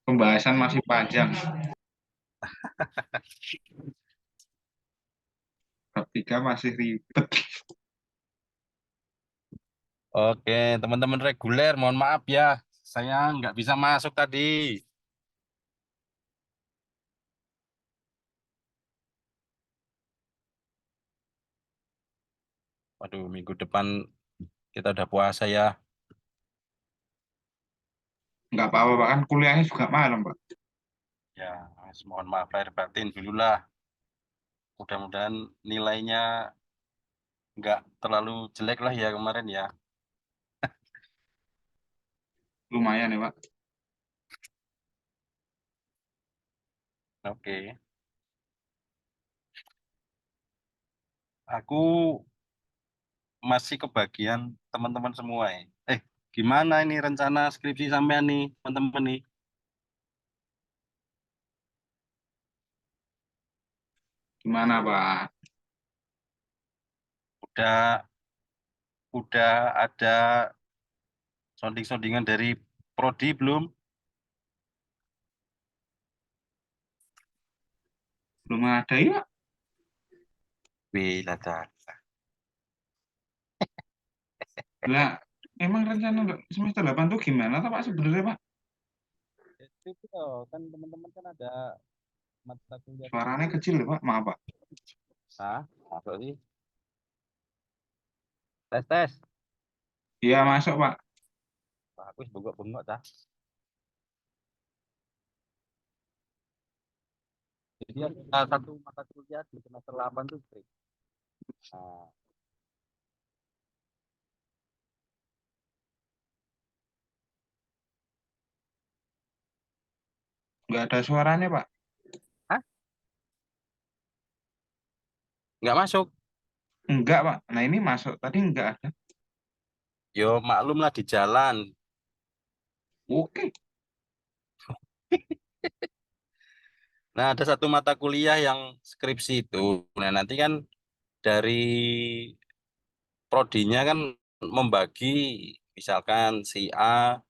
Pembahasan masih panjang. Bab 3 masih ribet. Oke, teman-teman reguler, mohon maaf ya, saya nggak bisa masuk tadi. Waduh, minggu depan kita udah puasa ya. Nggak apa-apa, Pak. Kan kuliahnya juga malam, Pak. Ya, mohon maaf lahir batin dulu lah. Mudah-mudahan nilainya nggak terlalu jelek lah ya kemarin ya. Lumayan ya, Pak. Oke, aku masih kebagian teman-teman semua ya. Gimana ini rencana skripsi sampean nih, teman-teman nih? Gimana, Pak? Udah, udah ada sounding-soundingan dari Prodi belum? Belum ada ya? Wih, ada. Lah, emang rencana semester 8 tuh gimana tuh, Pak, sebenarnya, Pak? Itu loh, kan teman-teman kan ada mata kuliah Suaranya skripsi. kecil ya, Pak. Maaf, Pak. Hah? Apa sih? Tes tes. Iya, masuk, Pak. Wah, aku bengok-bengok dah. Jadi ada satu mata kuliah di semester 8 tuh skripsi. Nah, Nggak ada suaranya, Pak. hah? Nggak masuk. Enggak, Pak. Nah, ini masuk. Tadi enggak ada. Yo maklum lah di jalan. Oke. Nah, ada satu mata kuliah yang skripsi itu. Nah, nanti kan dari prodinya kan membagi, misalkan si A,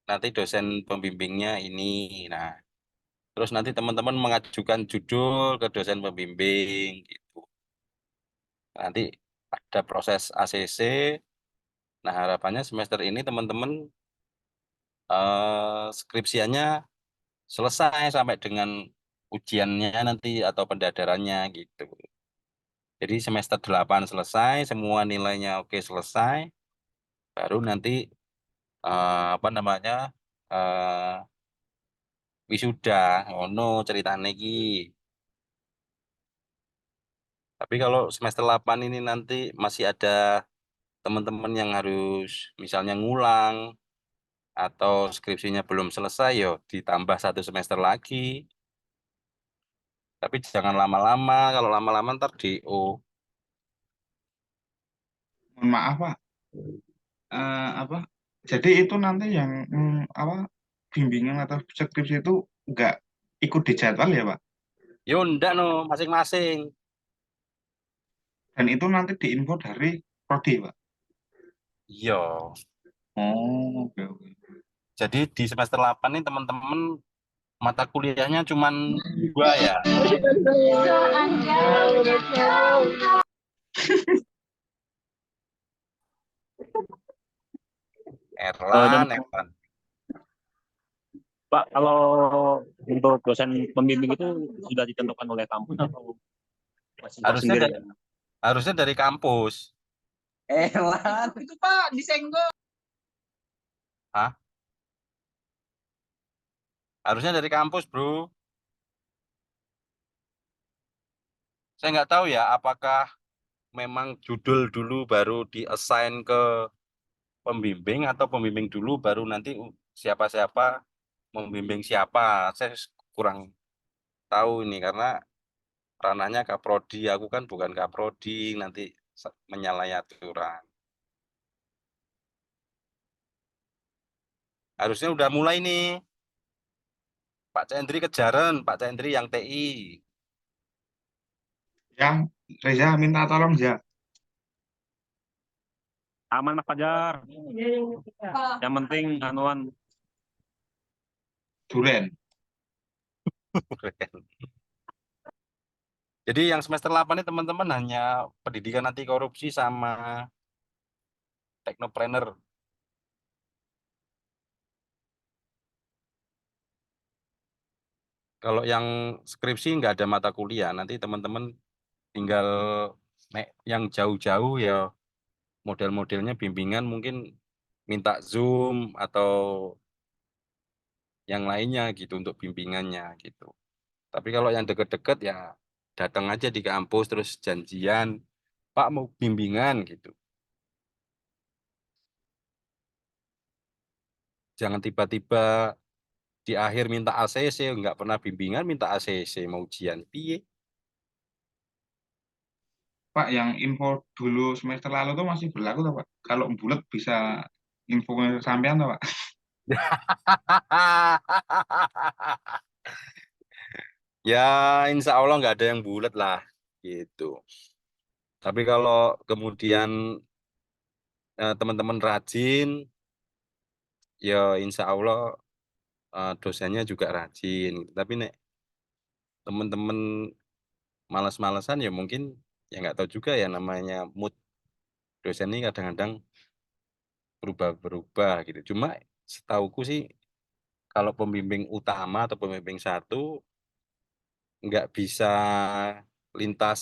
nanti dosen pembimbingnya ini. Nah, terus nanti teman-teman mengajukan judul ke dosen pembimbing gitu. Nanti ada proses ACC. Nah, harapannya semester ini teman-teman skripsiannya selesai sampai dengan ujiannya nanti atau pendadarannya gitu. Jadi semester 8 selesai, semua nilainya oke selesai, baru nanti apa namanya eh wisuda, ngono ceritanya iki. Tapi kalau semester 8 ini nanti masih ada teman-teman yang harus misalnya ngulang atau skripsinya belum selesai, yo ditambah satu semester lagi. Tapi jangan lama-lama, kalau lama-lama ntar DO. Mohon maaf, Pak. Apa? Jadi itu nanti yang apa bimbingan atau skripsi itu nggak ikut di jadwal ya, Pak? Yo ndak no, masing-masing. Dan itu nanti diinfo dari prodi, Pak. Iya. Oh, oke, oke. Jadi di semester 8 ini teman-teman mata kuliahnya cuman dua ya. Dan Erlan, Erlan. Pak, kalau untuk dosen pembimbing itu sudah ditentukan oleh kampus atau masih Harusnya sendiri? da- harusnya dari kampus. Elan, itu Pak disenggol. Hah? Harusnya dari kampus, Bro. Saya nggak tahu ya, apakah memang judul dulu baru di-assign ke pembimbing atau pembimbing dulu baru nanti siapa-siapa membimbing siapa. Saya kurang tahu ini karena ranahnya kaprodi, aku kan bukan kaprodi, nanti menyalahi aturan. Harusnya udah mulai nih. Pak Cendri kejaran, Pak Cendri yang TI. Yang Reza minta tolong ya. Aman Mas Fajar. Yang penting anuan Duren. Jadi yang semester 8 ini teman-teman hanya pendidikan anti korupsi sama teknopreneur. Kalau yang skripsi nggak ada mata kuliah, nanti teman-teman tinggal yang jauh-jauh ya model-modelnya bimbingan mungkin minta Zoom atau yang lainnya gitu untuk bimbingannya gitu. Tapi kalau yang deket-deket ya datang aja di kampus terus janjian, Pak mau bimbingan gitu. Jangan tiba-tiba di akhir minta ACC, nggak pernah bimbingan minta ACC mau ujian. Piye? Pak, yang info dulu semester lalu tuh masih berlaku tuh Pak. Kalau bulat bisa info sampean tuh Pak. Ya insya Allah nggak ada yang bulat lah gitu. Tapi kalau kemudian teman-teman rajin, ya insya Allah dosennya juga rajin. Tapi nek teman-teman malas-malasan ya mungkin ya nggak tahu juga ya namanya mood dosen ini kadang-kadang berubah-berubah gitu. Cuma setauku sih kalau pembimbing utama atau pembimbing satu nggak bisa lintas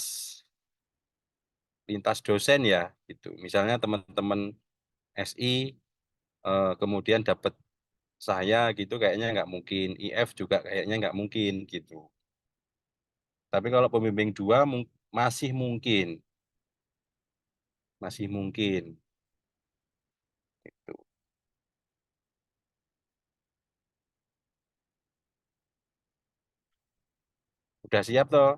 lintas dosen ya gitu. Misalnya teman-teman SI kemudian dapat saya gitu kayaknya nggak mungkin, IF juga kayaknya nggak mungkin gitu. Tapi kalau pembimbing dua masih mungkin, masih mungkin. Gitu. Udah siap toh?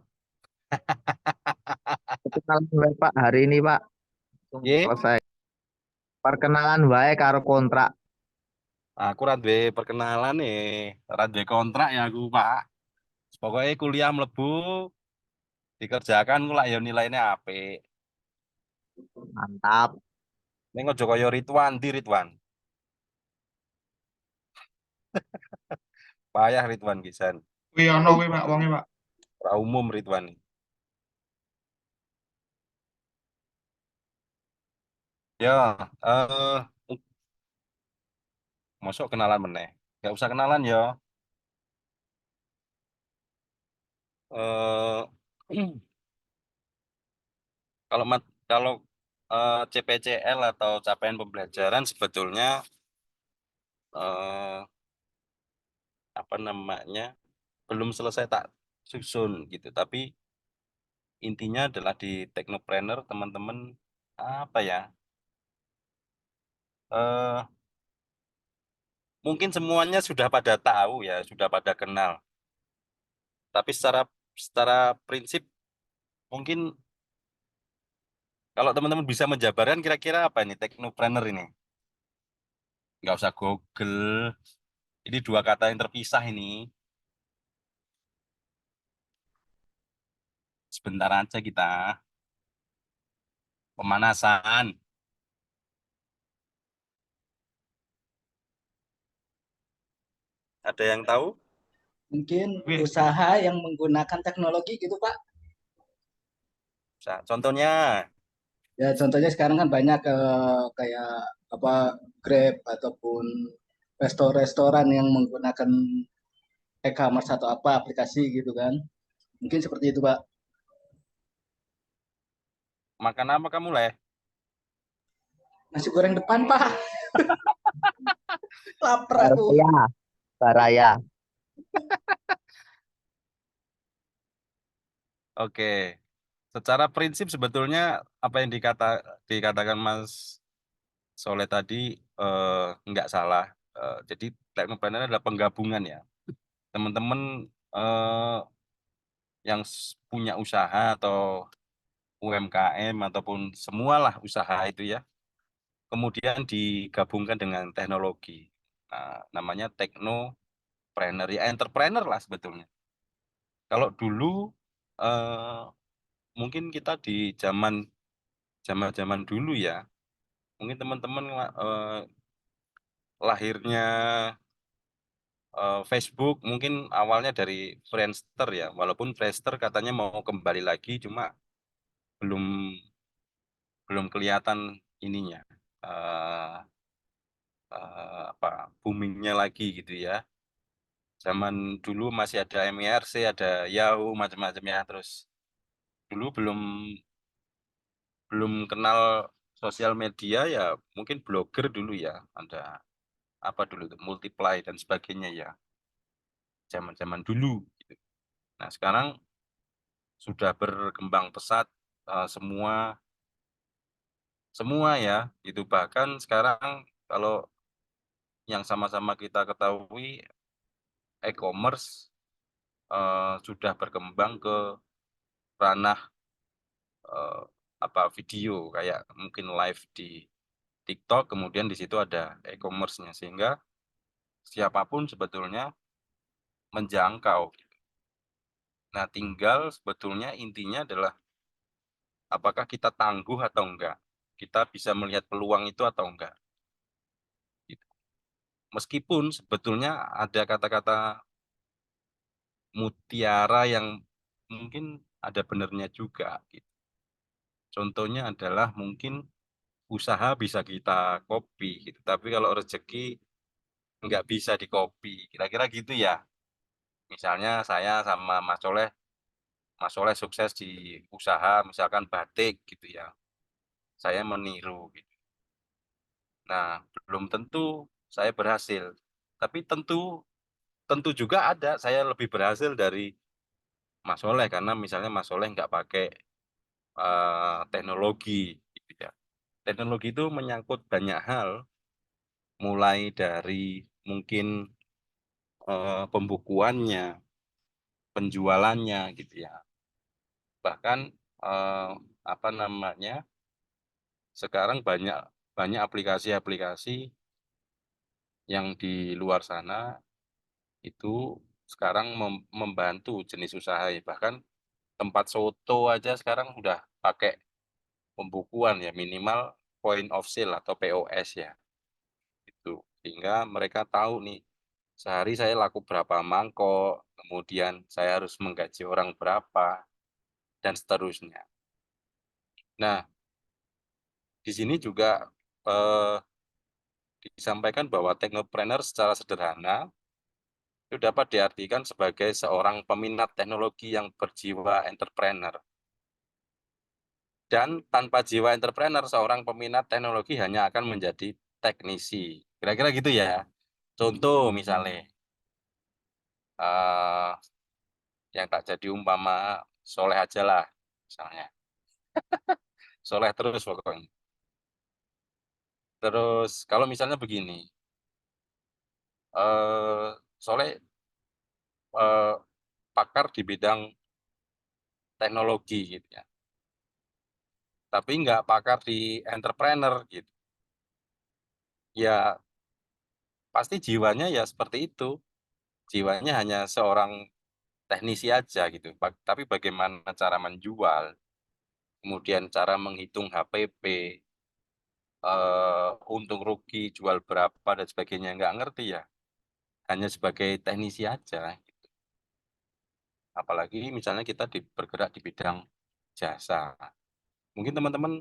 Perkenalan wae Pak hari ini Pak. Langsung Ye, selesai. Perkenalan wae karo kontrak. aku radwe perkenalan nih, radwe kontrak ya aku Pak. Pokoknya kuliah mlebu dikerjakan ku lah ya nilainya apik. Mantap. Ning aja kaya Ridwan, di Ridwan. Payah Ridwan Gisan. Wih, ono wih Pak, wonge Pak. Ora umum Ridwan. Ya, masuk kenalan meneh. Gak usah kenalan ya. Eh kalau kalau CPCL atau capaian pembelajaran sebetulnya eh, apa namanya belum selesai tak susun gitu. Tapi intinya adalah di Teknopreneur teman-teman apa ya? eh Mungkin semuanya sudah pada tahu ya, sudah pada kenal. Tapi secara secara prinsip mungkin kalau teman-teman bisa menjabarkan kira-kira apa ini Teknopreneur ini? Nggak usah Google. Ini dua kata yang terpisah ini. Sebentar aja kita. Pemanasan. Ada yang tahu? Mungkin Wih, usaha yang menggunakan teknologi gitu Pak. Contohnya, Ya contohnya sekarang kan banyak kayak apa Grab ataupun restoran yang menggunakan e-commerce atau apa aplikasi gitu kan. Mungkin seperti itu Pak. makan apa kamu leh? Nasi goreng depan Pak. Lapar aku. Baraya. Baraya. Oke. Secara prinsip sebetulnya apa yang dikatakan Mas Soleh tadi nggak salah. Jadi Teknopreneur adalah penggabungan ya. Teman-teman eh, yang punya usaha atau UMKM ataupun semualah usaha itu ya. Kemudian digabungkan dengan teknologi. Nah, namanya Teknopreneur ya entrepreneur lah sebetulnya. Kalau dulu eh, mungkin kita di zaman dulu ya, mungkin teman-teman lahirnya Facebook mungkin awalnya dari Friendster ya, walaupun Friendster katanya mau kembali lagi, cuma belum belum kelihatan ininya eh apa boomingnya lagi gitu ya. Zaman dulu masih ada MIRC, ada Yahoo, macam-macam ya. Terus dulu belum kenal sosial media ya, mungkin blogger dulu ya. Ada apa dulu itu Multiply dan sebagainya ya. Zaman-zaman dulu gitu. Nah, sekarang sudah berkembang pesat semua semua ya. Itu bahkan sekarang kalau yang sama-sama kita ketahui e-commerce sudah berkembang ke ranah eh, apa video kayak mungkin live di TikTok, kemudian di situ ada e-commerce-nya sehingga siapapun sebetulnya menjangkau. Nah, tinggal sebetulnya intinya adalah apakah kita tangguh atau enggak. Kita bisa melihat peluang itu atau enggak. Gitu. Meskipun sebetulnya ada kata-kata mutiara yang mungkin ada benernya juga. Gitu. Contohnya adalah mungkin usaha bisa kita copy, gitu. Tapi kalau rezeki nggak bisa di copy, kira-kira gitu ya. Misalnya saya sama Mas Soleh sukses di usaha, misalkan batik gitu ya, saya meniru gitu. Nah, belum tentu saya berhasil, tapi tentu tentu juga ada saya lebih berhasil dari Mas Soleh karena misalnya Mas Soleh nggak pakai teknologi gitu ya. Teknologi itu menyangkut banyak hal, mulai dari mungkin pembukuannya, penjualannya gitu ya. Bahkan eh, apa namanya? Sekarang banyak banyak aplikasi-aplikasi yang di luar sana itu sekarang membantu jenis usaha ya. Bahkan tempat soto aja sekarang udah pakai pembukuan ya, minimal point of sale atau POS ya. Itu sehingga mereka tahu nih sehari saya laku berapa mangkok, kemudian saya harus menggaji orang berapa dan seterusnya. Nah, di sini juga eh, disampaikan bahwa teknopreneur secara sederhana itu dapat diartikan sebagai seorang peminat teknologi yang berjiwa entrepreneur. Dan tanpa jiwa entrepreneur, seorang peminat teknologi hanya akan menjadi teknisi. Kira-kira gitu ya. Contoh misalnya, eh yang tak jadi umpama Soleh aja lah, misalnya. Soleh terus pokoknya. Terus kalau misalnya begini, Soleh eh, pakar di bidang teknologi gitu ya. Tapi nggak pakar di entrepreneur gitu. Ya pasti jiwanya ya seperti itu. Jiwanya hanya seorang teknisi aja gitu. Tapi bagaimana cara menjual, kemudian cara menghitung HPP, untung rugi, jual berapa dan sebagainya nggak ngerti ya. Hanya sebagai teknisi aja. Apalagi misalnya kita bergerak di bidang jasa. Mungkin teman-teman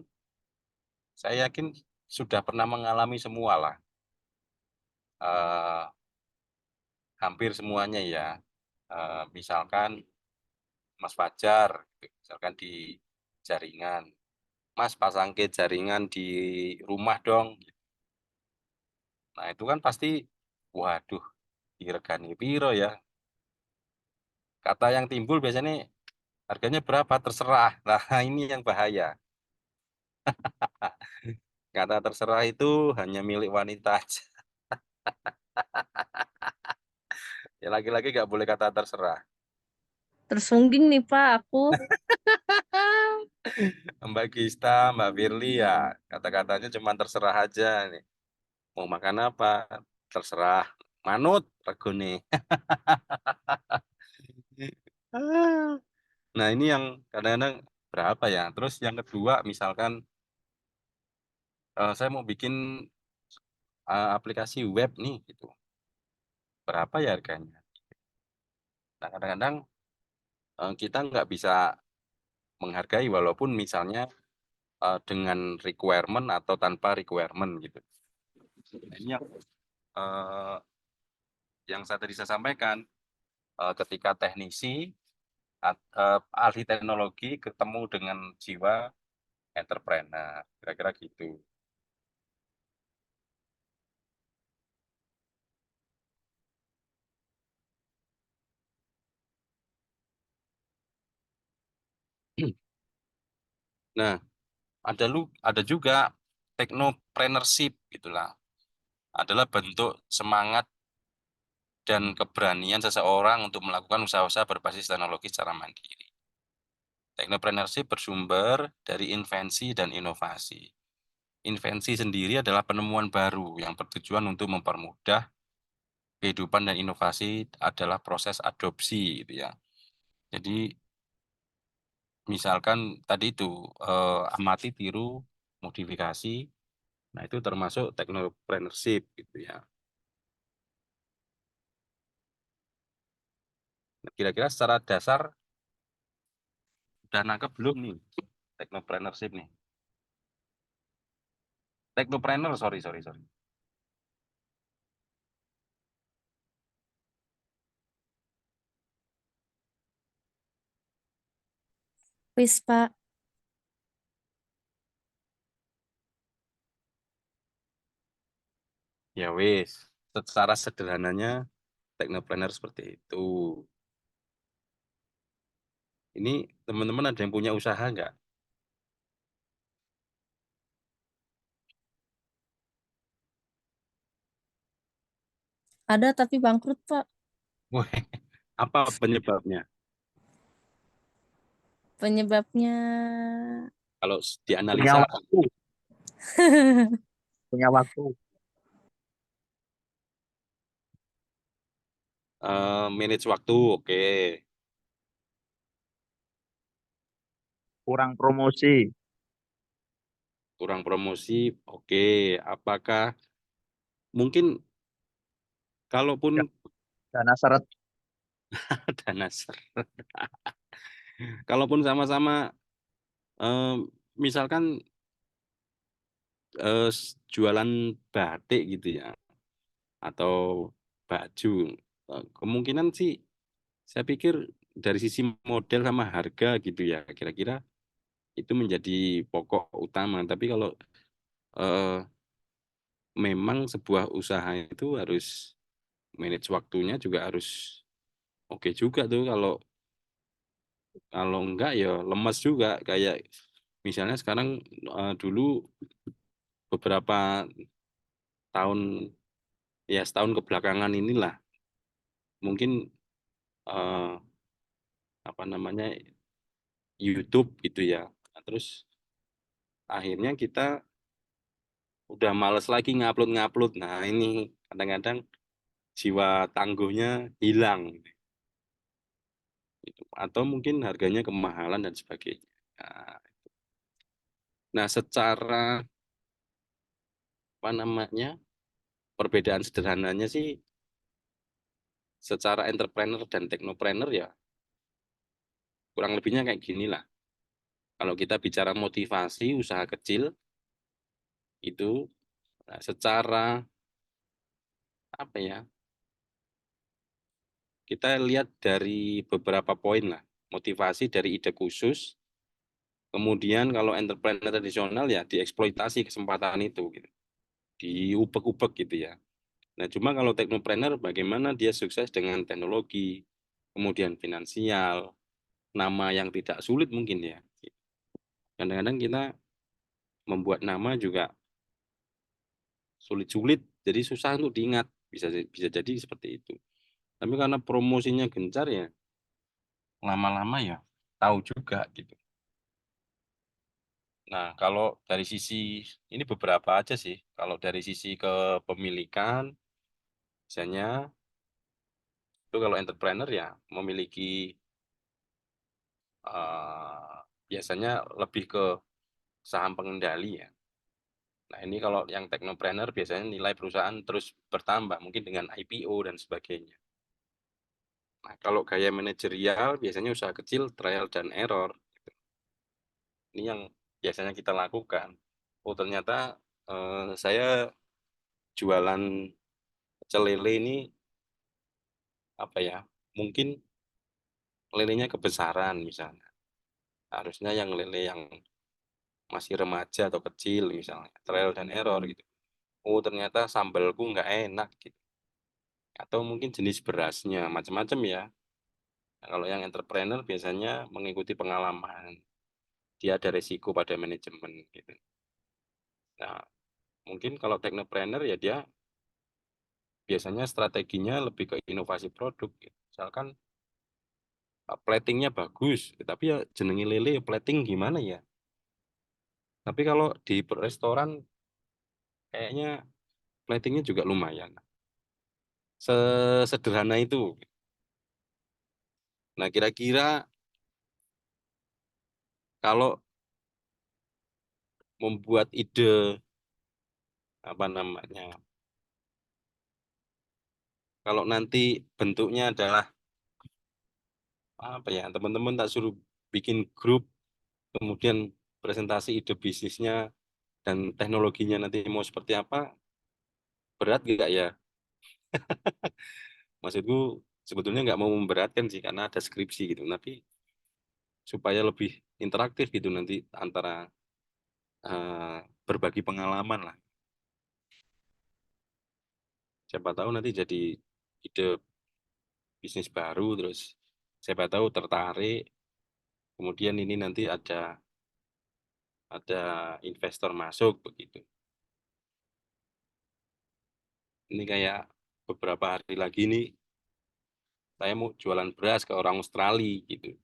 saya yakin sudah pernah mengalami semua lah. Eh, hampir semuanya ya. Misalkan Mas Fajar, gitu. Misalkan di jaringan. Mas pasang ke jaringan di rumah dong. Nah itu kan pasti, waduh, diregani piro ya. Kata yang timbul biasanya harganya berapa terserah. Nah ini yang bahaya. Kata terserah itu hanya milik wanita aja. Ya laki-laki nggak boleh kata terserah. Tersungging nih Pak, aku. Mbak Gista, Mbak Firly ya kata-katanya cuma terserah aja nih. Mau makan apa? Terserah. Manut, regone. Nah ini yang kadang-kadang berapa ya? Terus yang kedua misalkan saya mau bikin aplikasi web nih gitu. berapa ya harganya. Nah, kadang-kadang kita nggak bisa menghargai walaupun misalnya dengan requirement atau tanpa requirement gitu. Nah, ini eh, yang saya tadi saya sampaikan, ketika teknisi, ahli teknologi ketemu dengan jiwa entrepreneur, kira-kira gitu. Nah, ada juga technopreneurship gitulah. Adalah bentuk semangat dan keberanian seseorang untuk melakukan usaha-usaha berbasis teknologi secara mandiri. Technopreneurship bersumber dari invensi dan inovasi. Invensi sendiri adalah penemuan baru yang bertujuan untuk mempermudah kehidupan, dan inovasi adalah proses adopsi gitu ya. Jadi misalkan tadi itu amati, tiru, modifikasi, nah itu termasuk technopreneurship gitu ya. Nah, kira-kira secara dasar udah nangkep belum nih technopreneurship nih? Technopreneur, sorry. Wis, Pak. Ya wis, secara sederhananya technopreneur seperti itu. Ini teman-teman ada yang punya usaha nggak? Ada tapi bangkrut, Pak. Wah, apa penyebabnya? Penyebabnya Kalau Punya dianalisa apa? waktu, punya waktu. Manage waktu, oke. Kurang promosi, Kurang promosi, oke. Apakah mungkin kalaupun dana seret, dana kalaupun sama-sama misalkan jualan batik gitu ya, atau baju, kemungkinan sih saya pikir dari sisi model sama harga gitu ya, kira-kira itu menjadi pokok utama. Tapi kalau eh, memang sebuah usaha itu harus manage waktunya juga harus oke juga tuh. Kalau kalau enggak ya lemes juga, kayak misalnya sekarang, dulu beberapa tahun, ya setahun kebelakangan inilah mungkin eh, apa namanya, YouTube gitu ya. Nah, terus akhirnya kita udah males lagi ngupload. Nah, ini kadang-kadang jiwa tangguhnya hilang gitu. Atau mungkin harganya kemahalan dan sebagainya. Nah, secara apa namanya, perbedaan sederhananya sih, secara entrepreneur dan teknopreneur ya kurang lebihnya kayak gini lah. Kalau kita bicara motivasi usaha kecil itu, nah, secara apa ya, kita lihat dari beberapa poin lah. Motivasi dari ide khusus, kemudian kalau entrepreneur tradisional ya dieksploitasi kesempatan itu gitu, diubek-ubek gitu ya. Nah, cuma kalau teknopreneur bagaimana dia sukses dengan teknologi, kemudian finansial, nama yang tidak sulit mungkin ya. Kadang-kadang kita membuat nama juga sulit-sulit, jadi susah untuk diingat, bisa bisa jadi seperti itu. Tapi karena promosinya gencar ya, lama-lama ya tahu juga gitu. Nah, kalau dari sisi ini beberapa aja sih. Kalau dari sisi kepemilikan, misalnya itu kalau entrepreneur ya memiliki biasanya lebih ke saham pengendali ya. Nah, ini kalau yang teknopreneur biasanya nilai perusahaan terus bertambah, mungkin dengan IPO dan sebagainya. Nah, kalau gaya manajerial biasanya usaha kecil, trial dan error. Ini yang biasanya kita lakukan. Oh, ternyata saya jualan pecel lele ini apa ya? Mungkin lelenya kebesaran misalnya. Harusnya yang lele yang masih remaja atau kecil misalnya, trial dan error gitu. Oh, ternyata sambalku nggak enak gitu. Atau mungkin jenis berasnya, macam-macam ya. Nah, kalau yang entrepreneur biasanya mengikuti pengalaman. Dia ada resiko pada manajemen gitu. Nah, mungkin kalau teknopreneur ya dia biasanya strateginya lebih ke inovasi produk gitu. Misalkan platingnya bagus, tapi ya jenengi lele plating gimana ya? Tapi kalau di restoran kayaknya platingnya juga lumayan. Sesederhana itu. Nah, kira-kira kalau membuat ide apa namanya? Kalau nanti bentuknya adalah apa ya? Teman-teman tak suruh bikin grup, kemudian presentasi ide bisnisnya dan teknologinya nanti mau seperti apa, berat nggak ya? Maksudku sebetulnya nggak mau memberatkan sih karena ada skripsi gitu, tapi supaya lebih interaktif gitu nanti antara berbagi pengalaman lah. Siapa tahu nanti jadi ide bisnis baru, terus siapa tahu tertarik, kemudian ini nanti ada investor masuk begitu. Ini kayak beberapa hari lagi nih saya mau jualan beras ke orang Australia gitu.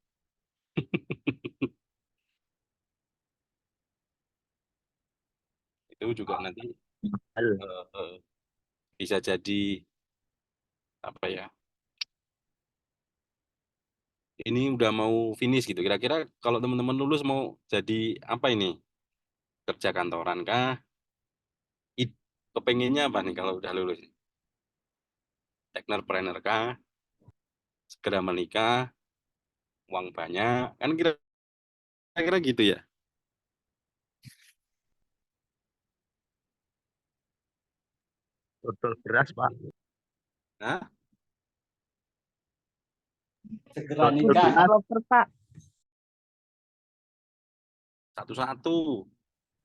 Itu juga nanti Halo. eh, bisa jadi apa ya? Ini udah mau finish gitu. Kira-kira kalau teman-teman lulus mau jadi apa ini? Kerja kantoran kah? Kepengennya apa nih kalau udah lulus? Technopreneur kah? Segera menikah? Uang banyak? Kan kira-kira gitu ya? Dodol beras, Pak. Nah, Segera Dodol nikah. beras. Developer, Pak. satu-satu.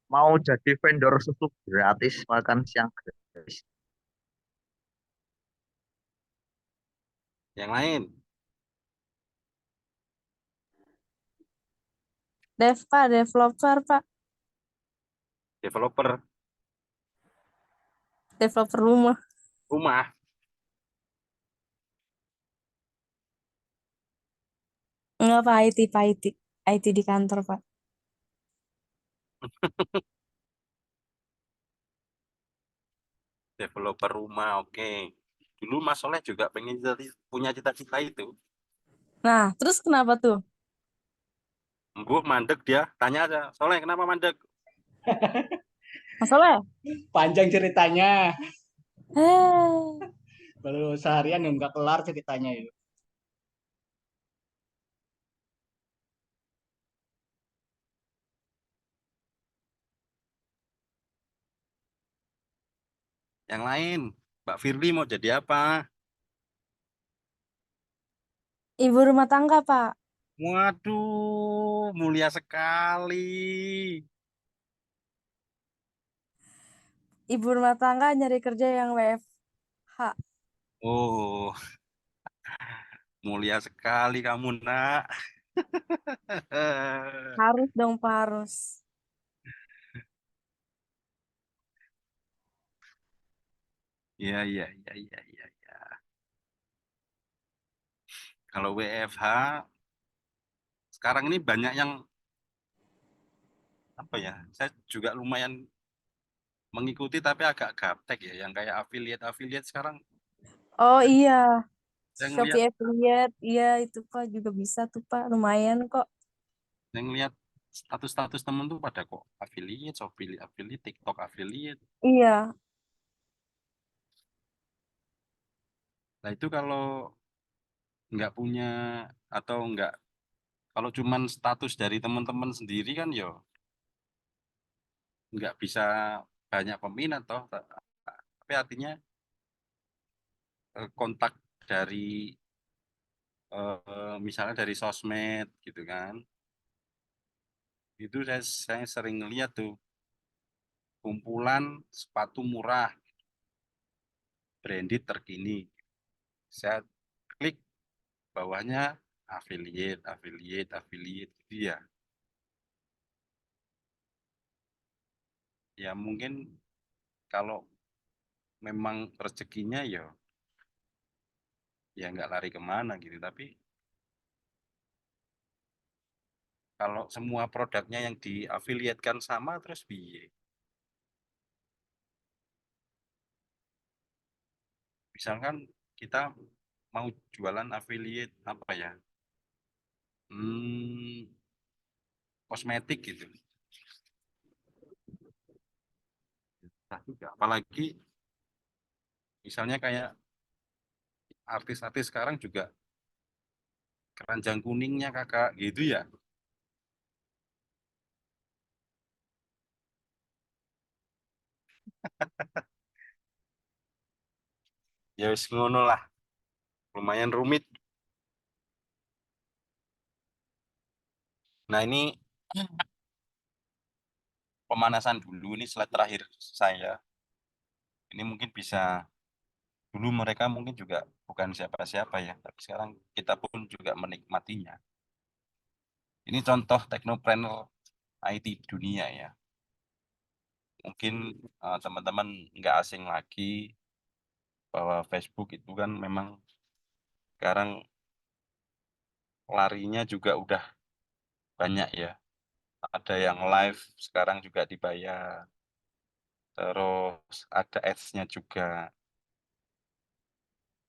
Mau jadi vendor susu gratis, makan siang gratis. Yang lain? Dev, Pak. Developer, Pak. Developer Developer rumah. rumah. Enggak, Pak. IT, Pak. IT. IT di kantor, Pak. Developer rumah, oke. Dulu Mas Soleh juga pengen punya cita-cita itu. Nah, terus kenapa tuh? Bu mandek dia, tanya aja, Soleh kenapa mandek? Masalah? Panjang ceritanya. Eh, Baru seharian yang nggak kelar ceritanya itu. Yang lain, Mbak Firly mau jadi apa? ibu rumah tangga, Pak. Waduh, mulia sekali. Ibu rumah tangga nyari kerja yang WFH. Oh, mulia sekali kamu, nak. Harus dong, Pak. Harus. Iya, iya, iya, iya, iya. Iya. Kalau WFH, sekarang ini banyak yang, apa ya, saya juga lumayan mengikuti tapi agak gaptek ya, yang kayak affiliate sekarang. Oh iya, Saya Shopee ngelihat, Affiliate. Iya, itu Pak juga bisa tuh, Pak. Lumayan kok. saya ngelihat status-status temen tuh pada kok affiliate, Shopee affiliate, TikTok affiliate. Iya. Nah itu kalau nggak punya atau nggak, kalau cuman status dari teman-teman sendiri kan yo nggak bisa banyak peminat toh. Tapi artinya kontak dari misalnya dari sosmed gitu kan, itu saya sering lihat tuh kumpulan sepatu murah branded terkini. Saya klik bawahnya affiliate, affiliate, affiliate gitu ya. Ya mungkin kalau memang rezekinya ya nggak lari kemana gitu. Tapi kalau semua produknya yang diafiliatkan sama terus piye? Misalkan kita mau jualan affiliate apa ya? Hmm, kosmetik gitu. Nah, juga. Apalagi misalnya kayak artis-artis sekarang juga keranjang kuningnya kakak gitu ya. Ya wis ngono lah. Lumayan rumit. Nah ini pemanasan dulu, ini slide terakhir saya. Ini mungkin bisa, dulu mereka mungkin juga bukan siapa-siapa ya, tapi sekarang kita pun juga menikmatinya. Ini contoh teknopreneur IT dunia ya. Mungkin teman-teman nggak asing lagi bahwa Facebook itu kan memang sekarang larinya juga udah banyak ya. Ada yang live sekarang juga dibayar. Terus ada ads-nya juga.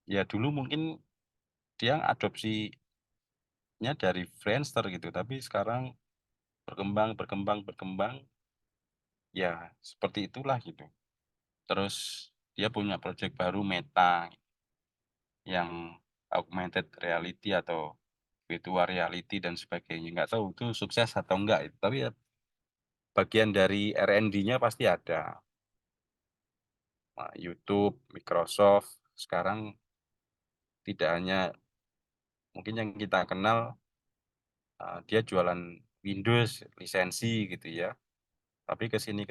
Ya dulu mungkin dia adopsinya dari Friendster gitu, tapi sekarang berkembang, berkembang, berkembang. Ya seperti itulah gitu. Terus dia punya project baru Meta yang augmented reality atau virtual reality dan sebagainya. Nggak tahu itu sukses atau enggak. Tapi ya bagian dari R&D-nya pasti ada. Nah, YouTube, Microsoft, sekarang tidak hanya mungkin yang kita kenal, dia jualan Windows, lisensi gitu ya. Tapi ke sini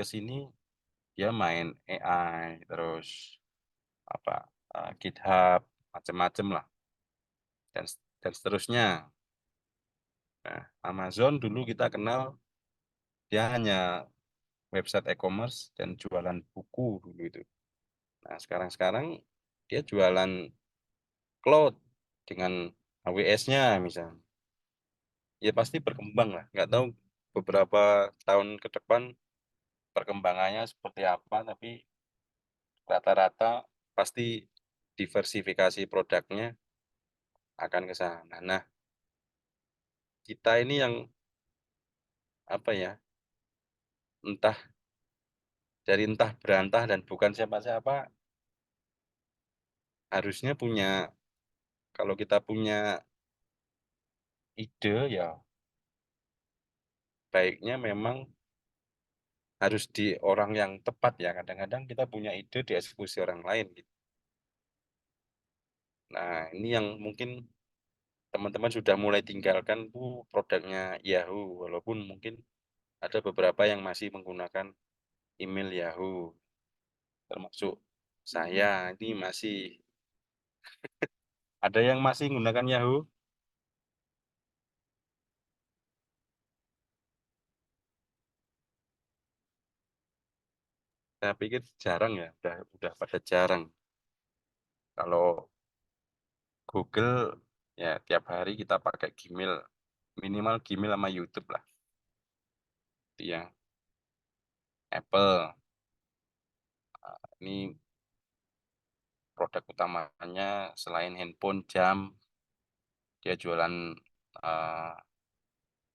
dia main AI, terus apa GitHub, macam-macam lah, dan dan seterusnya. Nah, Amazon dulu kita kenal dia hanya website e-commerce dan jualan buku dulu itu. Nah, sekarang dia jualan cloud dengan AWS-nya misalnya. Ya pasti berkembang lah. Nggak tahu beberapa tahun ke depan perkembangannya seperti apa, tapi rata-rata pasti diversifikasi produknya akan ke sana. Nah, kita ini yang apa ya, entah dari entah berantah dan bukan siapa-siapa, harusnya punya, kalau kita punya ide ya baiknya memang harus di orang yang tepat ya. Kadang-kadang kita punya ide dieksekusi orang lain gitu. Nah, ini yang mungkin teman-teman sudah mulai tinggalkan produknya Yahoo, walaupun mungkin ada beberapa yang masih menggunakan email Yahoo, termasuk saya ini masih ada yang masih menggunakan Yahoo. Saya pikir jarang ya, udah pada jarang. Kalau Google ya tiap hari kita pakai Gmail, minimal Gmail sama YouTube lah. Itu yang Apple ini produk utamanya selain handphone, jam, dia jualan eh,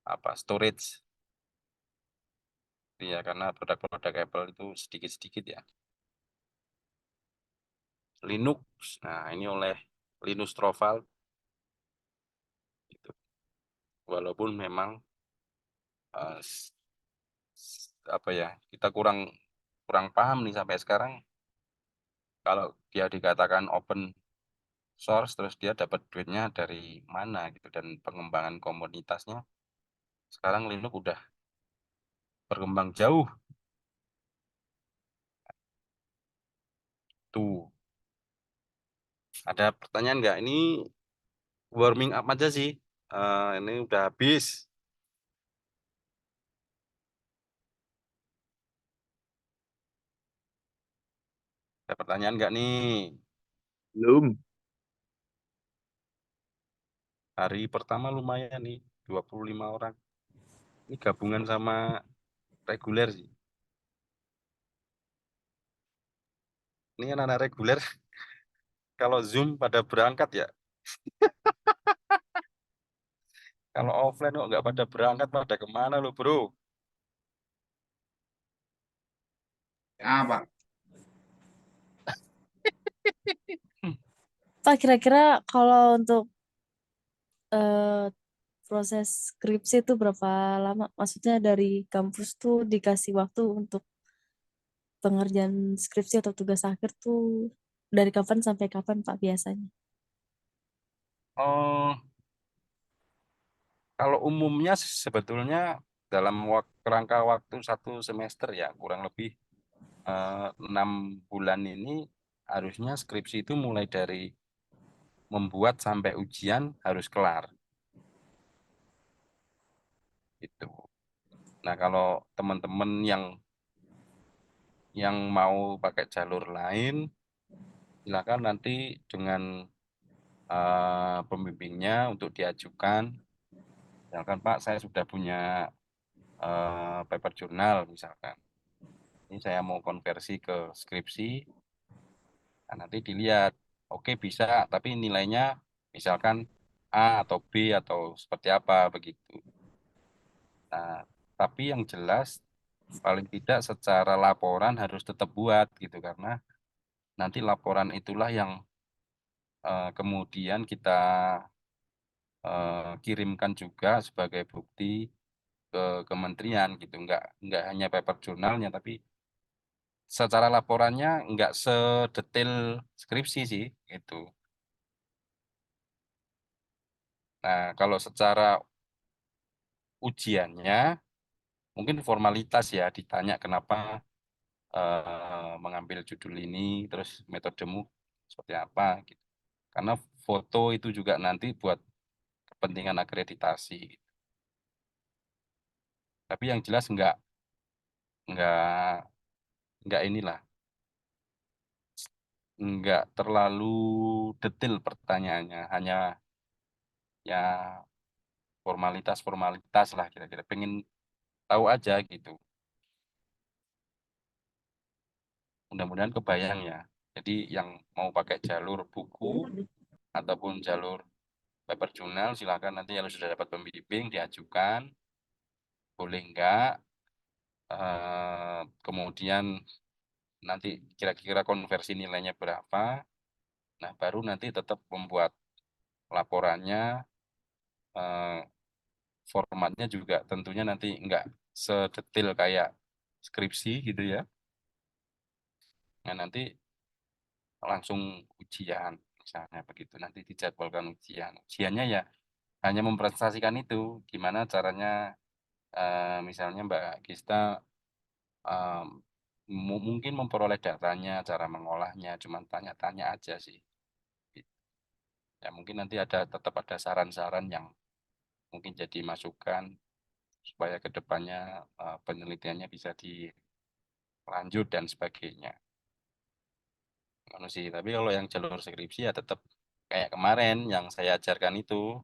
apa storage ya karena produk-produk Apple itu sedikit-sedikit ya. Linux, nah ini oleh Linus Torvalds gitu. Walaupun memang eh, apa ya, kita kurang kurang paham nih sampai sekarang kalau dia dikatakan open source terus dia dapat duitnya dari mana gitu, dan pengembangan komunitasnya sekarang Linux udah berkembang jauh tuh. Ada pertanyaan nggak? Ini warming up aja sih. Ini udah habis. Ada pertanyaan nggak nih? Belum. Hari pertama lumayan nih, 25 orang. Ini gabungan sama reguler sih. Ini kan anak reguler, kalau Zoom pada berangkat ya. Kalau offline kok nggak pada berangkat, pada kemana lo bro? Pak. Pak, kira-kira kalau untuk eh, proses skripsi itu berapa lama? Maksudnya dari kampus tuh dikasih waktu untuk pengerjaan skripsi atau tugas akhir tuh dari kapan sampai kapan Pak biasanya? Oh, kalau umumnya sebetulnya dalam kerangka waktu 1 semester ya, kurang lebih 6 bulan ini harusnya skripsi itu mulai dari membuat sampai ujian harus kelar itu. Nah, kalau teman-teman yang mau pakai jalur lain, silakan nanti dengan pembimbingnya untuk diajukan. Misalkan Pak, saya sudah punya paper jurnal misalkan. Ini saya mau konversi ke skripsi. Nah, nanti dilihat, oke bisa, tapi nilainya misalkan A atau B atau seperti apa begitu. Nah, tapi yang jelas paling tidak secara laporan harus tetap buat gitu, karena nanti laporan itulah yang kemudian kita kirimkan juga sebagai bukti ke kementerian gitu. Nggak hanya paper jurnalnya, tapi secara laporannya nggak sedetail skripsi sih gitu. Nah, kalau secara ujiannya mungkin formalitas ya, ditanya kenapa mengambil judul ini, terus metodemu seperti apa gitu. Karena foto itu juga nanti buat kepentingan akreditasi. Tapi yang jelas nggak nggak inilah, nggak terlalu detail pertanyaannya, hanya ya formalitas-formalitas lah kira-kira. Pengen tahu aja gitu. Mudah-mudahan kebayang ya. Jadi yang mau pakai jalur buku ataupun jalur paper jurnal, silakan nanti kalau sudah dapat pembimbing diajukan, boleh enggak. Kemudian nanti kira-kira konversi nilainya berapa. Nah, baru nanti tetap membuat laporannya, eh, formatnya juga tentunya nanti enggak sedetail kayak skripsi gitu ya. Nah, nanti langsung ujian misalnya begitu, nanti dijadwalkan ujiannya ya hanya mempresentasikan itu gimana caranya, misalnya Mbak Gista em, mungkin memperoleh datanya, cara mengolahnya, cuman tanya-tanya aja sih. Ya mungkin nanti tetap ada saran-saran yang mungkin jadi masukan supaya kedepannya penelitiannya bisa dilanjut dan sebagainya. Anu sih, tapi kalau yang jalur skripsi ya tetap kayak kemarin yang saya ajarkan itu,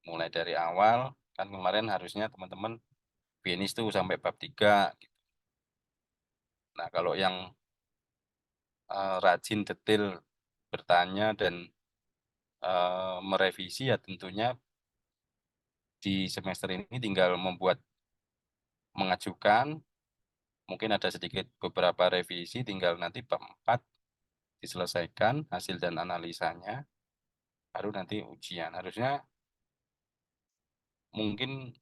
mulai dari awal. Kan kemarin harusnya teman-teman finish tuh sampai bab 3 gitu. Nah, kalau yang rajin detail bertanya dan merevisi ya tentunya di semester ini tinggal mengajukan mungkin ada sedikit beberapa revisi, tinggal nanti bab 4 diselesaikan hasil dan analisanya, baru nanti ujian. Harusnya mungkin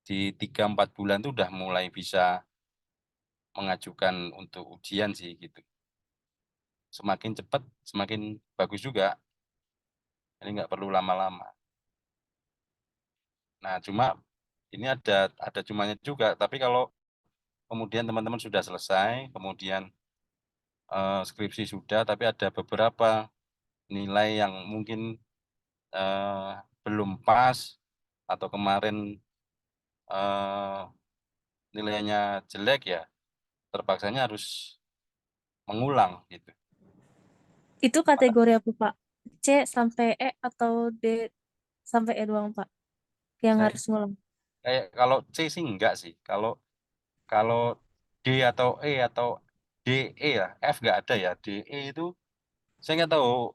di 3-4 bulan itu udah mulai bisa mengajukan untuk ujian sih gitu. Semakin cepat, semakin bagus juga. Jadi nggak perlu lama-lama. Nah, cuma ini ada cumanya juga. Tapi kalau kemudian teman-teman sudah selesai, kemudian skripsi sudah, tapi ada beberapa nilai yang mungkin belum pas atau kemarin nilainya jelek ya, terpaksanya harus mengulang gitu. Itu kategori apa, Pak? C sampai E atau D sampai E doang, Pak? Yang Kayak, harus ngulang. kayak kalau C sih enggak sih. Kalau D atau E atau DE ya, F nggak ada ya. DE itu saya nggak tahu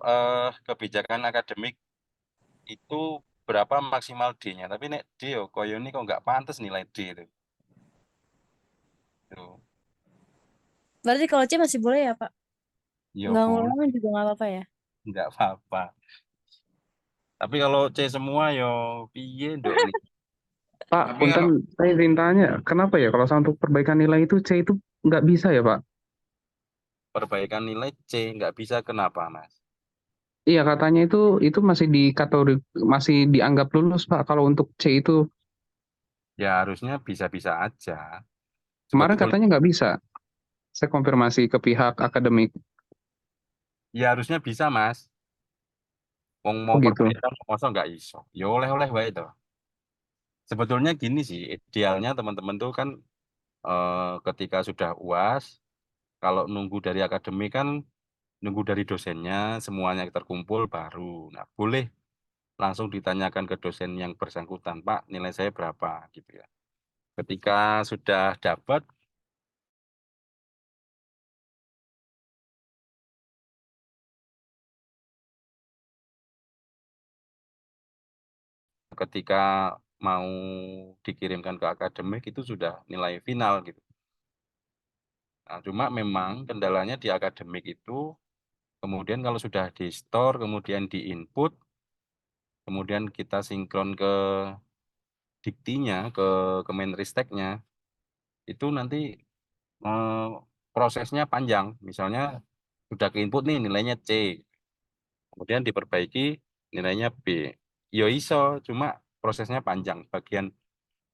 kebijakan akademik itu berapa maksimal D-nya. Tapi nek D yo koyo ini kok nggak pantas nilai D itu. Tuh. Berarti kalau C masih boleh ya, Pak? Ya Nggak boleh, ngulang juga nggak apa-apa ya? nggak apa-apa. Tapi kalau C semua yo piye dok nih. Pak, Tapi punten kalau saya ingin tanya, kenapa ya kalau untuk perbaikan nilai itu C itu nggak bisa ya Pak? Perbaikan nilai C nggak bisa, kenapa Mas? Iya katanya itu masih di kategori masih dianggap lulus Pak kalau untuk C itu Ya harusnya bisa-bisa aja. kemarin Sebetulnya katanya nggak bisa. Saya konfirmasi ke pihak akademik. ya harusnya bisa Mas. Wong Oh mau gitu. perbaikan masa nggak iso. Ya oleh-oleh wae itu. Sebetulnya gini sih, idealnya teman-teman tuh kan ketika sudah UAS, kalau nunggu dari akademik kan nunggu dari dosennya semuanya terkumpul baru. Nah, boleh langsung ditanyakan ke dosen yang bersangkutan, Pak, nilai saya berapa gitu ya. Ketika sudah dapat, ketika mau dikirimkan ke akademik itu sudah nilai final gitu. Nah, cuma memang kendalanya di akademik itu, kemudian kalau sudah di store, kemudian di input, kemudian kita sinkron ke diktinya, ke Kemenristeknya, itu nanti eh, prosesnya panjang. Misalnya sudah ke input nih nilainya C, kemudian diperbaiki nilainya B. Yo iso, cuma prosesnya panjang.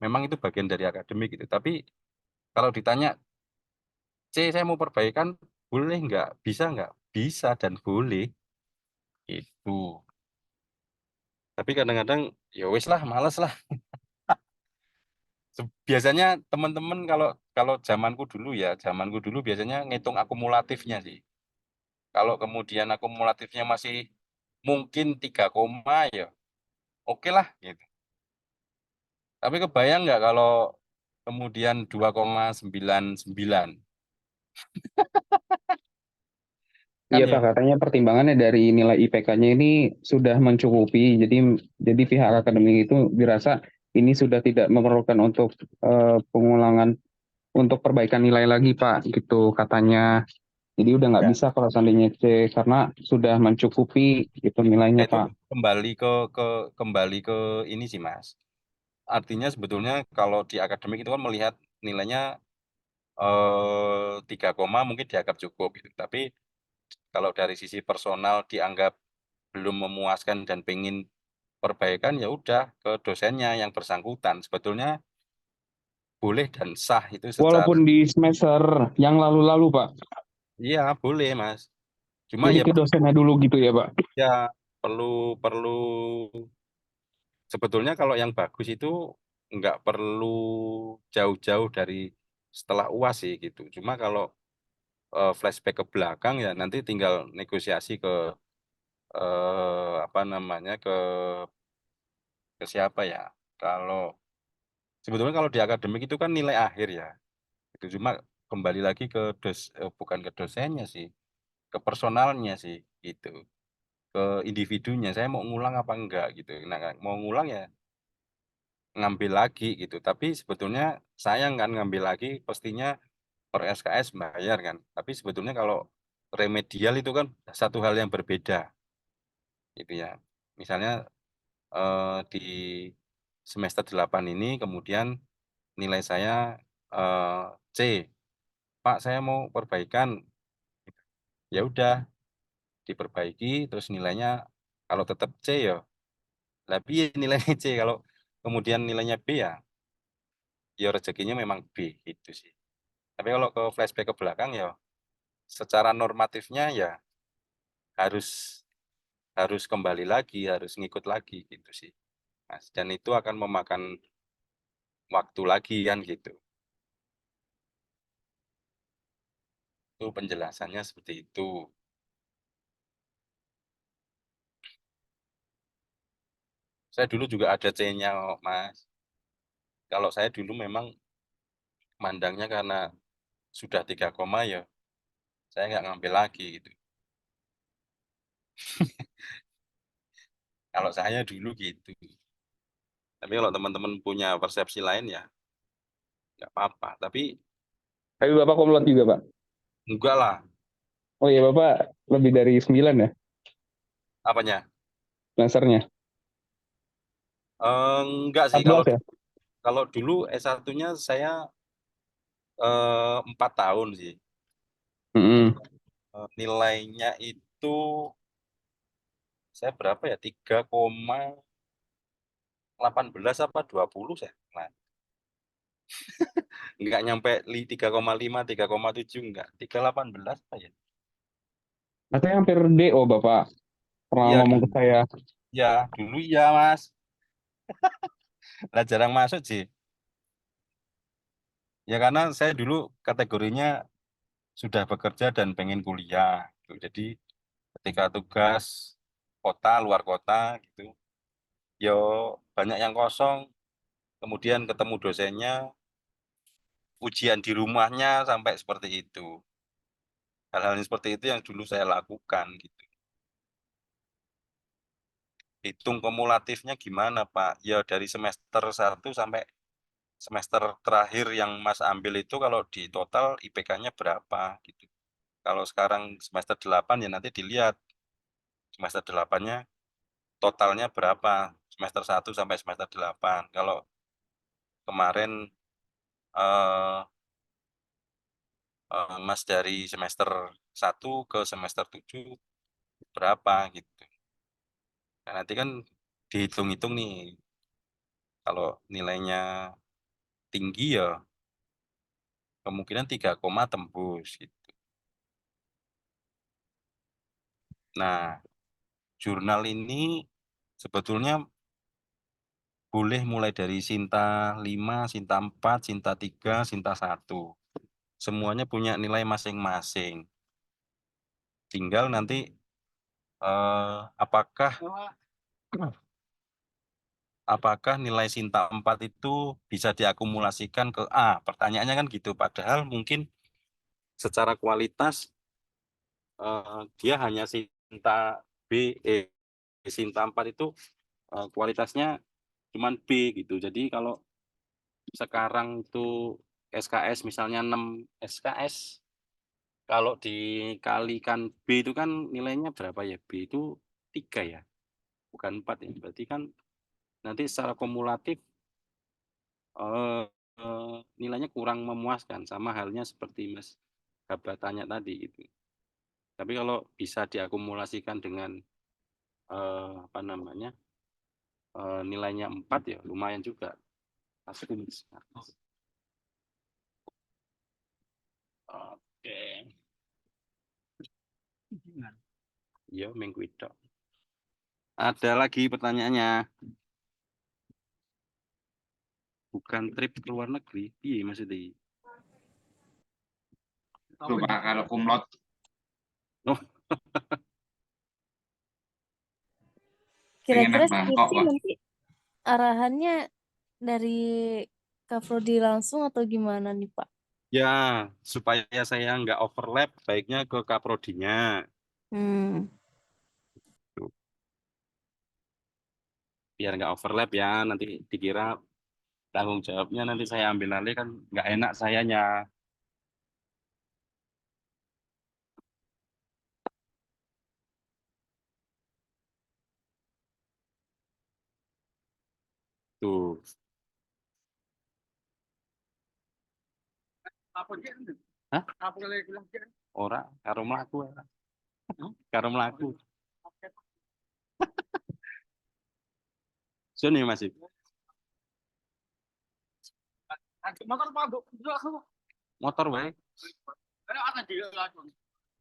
Memang itu bagian dari akademik gitu. Tapi kalau ditanya C saya mau perbaikan, boleh nggak? Bisa nggak? Bisa dan boleh. Itu. Tapi kadang-kadang ya wis lah, males lah. Biasanya teman-teman kalau kalau zamanku dulu biasanya ngitung akumulatifnya sih. Kalau kemudian akumulatifnya masih mungkin 3 koma ya oke lah gitu. Tapi kebayang nggak kalau kemudian 2,99 kan Iya ya. Pak, katanya pertimbangannya dari nilai IPK-nya ini sudah mencukupi. Jadi pihak akademik itu dirasa ini sudah tidak memerlukan untuk pengulangan untuk perbaikan nilai lagi Pak, gitu katanya. Jadi udah nggak Ya, bisa kalau seandainya C karena sudah mencukupi itu nilainya itu Pak. kembali ke ini sih Mas. Artinya sebetulnya kalau di akademik itu kan melihat nilainya 3 koma mungkin dianggap cukup gitu. Tapi kalau dari sisi personal dianggap belum memuaskan dan pengen perbaikan ya udah ke dosennya yang bersangkutan. Sebetulnya boleh dan sah itu secara Walaupun di semester yang lalu-lalu Pak. iya boleh Mas. Cuma Jadi ya ke dosennya dulu gitu ya Pak. ya perlu perlu sebetulnya kalau yang bagus itu nggak perlu jauh-jauh dari setelah UAS sih gitu. Cuma kalau flashback ke belakang ya nanti tinggal negosiasi ke apa namanya ke siapa ya. Kalau sebetulnya kalau di akademik itu kan nilai akhir ya. Itu cuma kembali lagi ke bukan ke dosennya sih, ke personalnya sih gitu. Ke individunya saya mau ngulang apa enggak gitu. Nah, mau ngulang ya ngambil lagi gitu. Tapi sebetulnya sayang kan ngambil lagi pastinya per SKS bayar kan. Tapi sebetulnya kalau remedial itu kan satu hal yang berbeda gitu ya. Misalnya di semester 8 ini kemudian nilai saya C. Pak, saya mau perbaikan. Ya udah, diperbaiki terus nilainya kalau tetap C ya. Lah piye nilainya C, kalau kemudian nilainya B ya rezekinya memang B gitu sih. Tapi kalau ke flashback ke belakang ya secara normatifnya ya harus harus kembali lagi, harus ngikut lagi gitu sih. Mas. Dan itu akan memakan waktu lagi kan gitu. Itu penjelasannya seperti itu. Saya dulu juga ada C-nya kok, Mas. Kalau saya dulu memang mandangnya karena sudah 3 koma ya, saya nggak ngambil lagi gitu. Kalau saya dulu gitu. Tapi kalau teman-teman punya persepsi lain ya nggak apa-apa. Tapi Tapi Bapak kumlot juga, Pak. enggak lah, Oh iya, Bapak lebih dari 9 ya apanya? semesternya? Enggak sih, 14 ya? kalau dulu S1-nya saya 4 tahun sih. Mm-mm. Nilainya itu saya berapa ya? 3,18 apa 20 saya. Nah, enggak nyampe 3,5, 3,7 enggak. 3,18 apa ya? Katanya hampir DO, Bapak. Pernah Iya ngomong dulu. ke saya. Ya, dulu iya, Mas. Lah jarang masuk sih. Ya karena saya dulu kategorinya sudah bekerja dan pengen kuliah gitu. Jadi ketika tugas kota, luar kota gitu, yo banyak yang kosong, kemudian ketemu dosennya, ujian di rumahnya sampai seperti itu. Hal-hal yang seperti itu yang dulu saya lakukan gitu. Hitung kumulatifnya gimana, Pak? Ya dari semester 1 sampai semester terakhir yang Mas ambil itu kalau di total IPK-nya berapa gitu. Kalau sekarang semester 8 ya nanti dilihat semester 8-nya totalnya berapa. Semester 1 sampai semester 8. Kalau kemarin eh, Mas dari semester 1 ke semester 7 berapa gitu. Nah, nanti kan dihitung-hitung nih, kalau nilainya tinggi ya kemungkinan 3 koma tembus gitu. Nah, jurnal ini sebetulnya boleh mulai dari Sinta 5, Sinta 4, Sinta 3, Sinta 1. Semuanya punya nilai masing-masing. Tinggal nanti apakah nilai Sinta 4 itu bisa diakumulasikan ke A? Pertanyaannya kan gitu. Padahal mungkin secara kualitas dia hanya Sinta B, Sinta 4 itu kualitasnya cuman B gitu. Jadi kalau sekarang tuh SKS misalnya 6 SKS, kalau dikalikan B itu kan nilainya berapa ya? B itu 3 ya, bukan 4 ya. Berarti kan nanti secara kumulatif eh, nilainya kurang memuaskan, sama halnya seperti Mas Haba tanya tadi itu. Tapi kalau bisa diakumulasikan dengan apa namanya nilainya 4 ya lumayan juga. Pasti. Oke. Iya, minggu itu. Ada lagi pertanyaannya. Bukan trip ke luar negeri, iya maksudnya. Tuh, Pak, kalau kumlot Oh, pengen Kira-kira nang Bangkok, skripsi Pak. nanti arahannya dari Kak Prodi langsung atau gimana nih, Pak? ya, supaya saya nggak overlap, baiknya ke kaprodinya. Hmm. Biar nggak overlap ya, nanti dikira tanggung jawabnya nanti saya ambil alih kan nggak enak sayanya. Tuh. Hah? Ora, karo mlaku. Karo mlaku. Sun ya masih. Motor wae.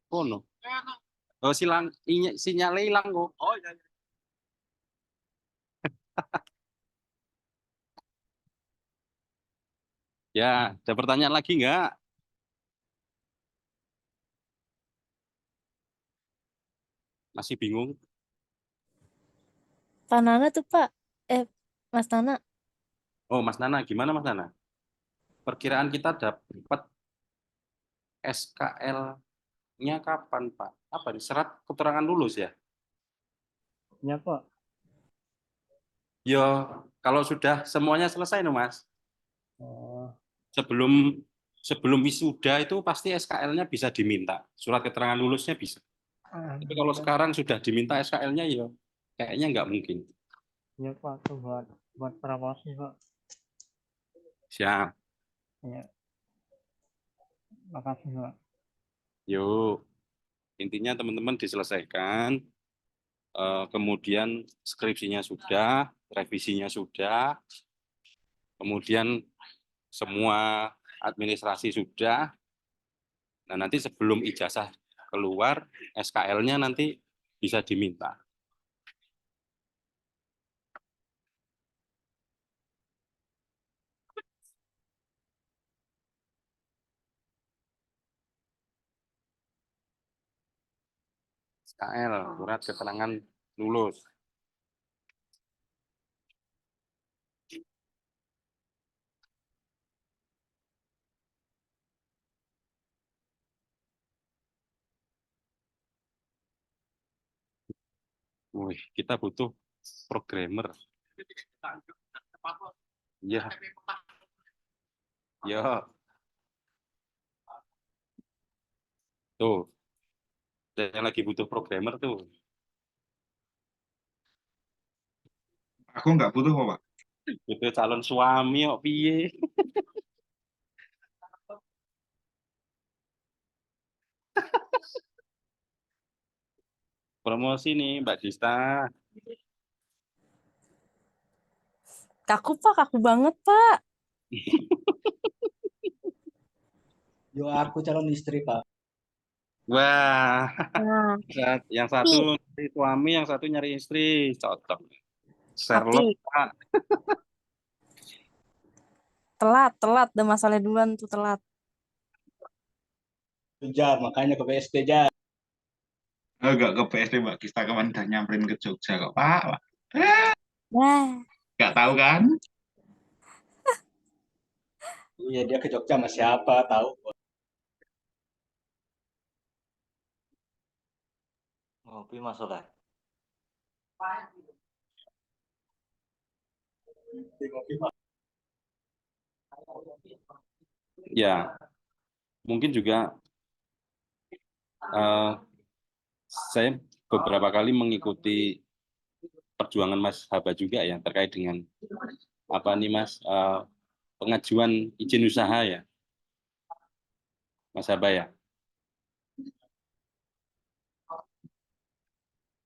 Kono. Oh silang sinyalnya hilang kok. Oh iya. Ya, ada pertanyaan lagi nggak? Masih bingung? Pak Nana tuh Pak, Mas Nana, Oh, Mas Nana, gimana Mas Nana? Perkiraan kita dapat SKL-nya kapan, Pak? Apa nih? Serat keterangan lulus ya? Ya Pak. Yo, kalau sudah semuanya selesai no, Mas. Oh, Sebelum sebelum wisuda itu pasti SKL-nya bisa diminta. Surat keterangan lulusnya bisa. Tapi kalau sekarang sudah diminta SKL-nya ya kayaknya nggak mungkin. ya Pak, tuh buat promosi Pak. Siap. Ya, makasih Pak. Yuk. Intinya teman-teman diselesaikan. Kemudian skripsinya sudah, revisinya sudah, kemudian semua administrasi sudah. Nah, nanti sebelum ijazah keluar, SKL-nya nanti bisa diminta. SKL, surat keterangan lulus. Wih, kita butuh programmer. Iya. Ya, tuh. Dan yang lagi butuh programmer tuh. Aku nggak butuh kok, Pak. Butuh calon suami kok piye. Promosi nih Mbak Dista. kaku Pak, kaku banget Pak. Yo aku calon istri Pak. Wah, Nah, yang satu nyari suami, yang satu nyari istri. Cocok. Sherlock, tapi Pak. telat, udah masalah duluan tuh telat. Kejar, makanya ke BSD jar. Nggak ke PSD, Mbak. Kita kemarin udah nyamperin ke Jogja kok, Pak. Pak. Wah, Nggak tahu kan? Iya dia ke Jogja sama siapa tahu. Ngopi masuk ya. Ya, mungkin juga saya beberapa kali mengikuti perjuangan Mas Haba juga ya terkait dengan apa nih Mas pengajuan izin usaha ya, Mas Haba ya,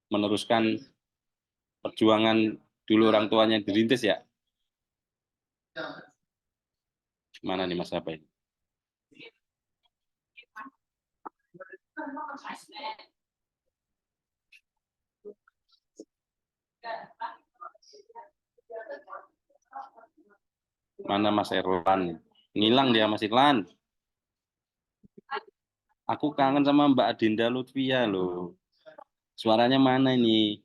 meneruskan perjuangan dulu orang tuanya dirintis ya. Mana nih Mas Haba ini? Mana Mas Erlan? Ngilang dia Mas Irlan. Aku kangen sama Mbak Adinda Lutfia loh. Suaranya mana ini?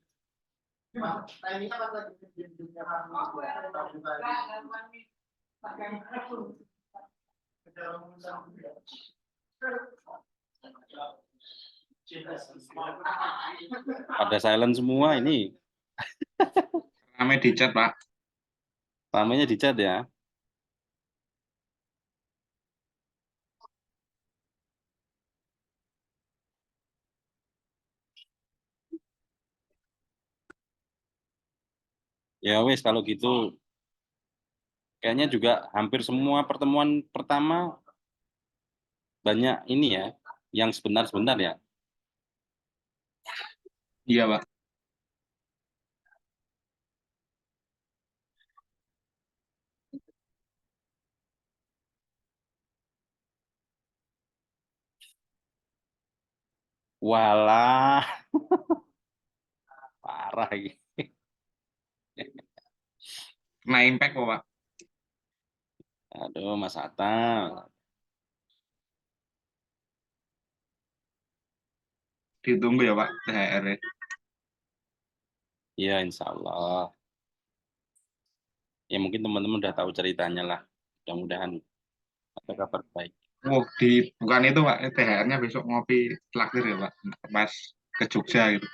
Pada silent semua ini. Rame di chat, Pak. Ramainya di chat ya. Ya wes kalau gitu kayaknya juga hampir semua pertemuan pertama banyak ini ya, yang sebentar-sebentar ya. Iya, Pak. Walah, parah ini. Kena impact kok, Pak. Aduh, Mas Atta. Ditunggu ya, Pak, THR-nya. Iya, insya Allah. Ya mungkin teman-teman udah tahu ceritanya lah. Mudah-mudahan ada kabar baik. Bukan itu, Pak. THR-nya besok ngopi traktir ya, Pak. Pas ke Jogja gitu.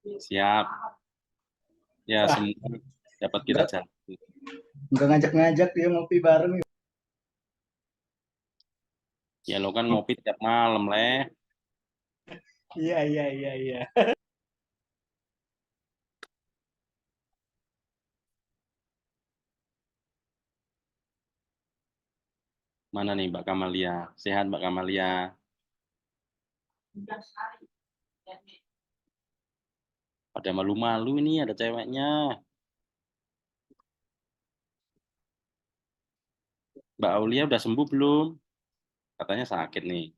Siap. Ya, Wah, semua dapat kita nggak jalan. nggak ngajak-ngajak dia ngopi bareng. Ya lo kan ngopi tiap malam, leh. Iya, iya, iya, iya. Mana nih Mbak Kamalia? Sehat Mbak Kamalia? Pada malu-malu ini ada ceweknya. Mbak Aulia udah sembuh belum? Katanya sakit nih.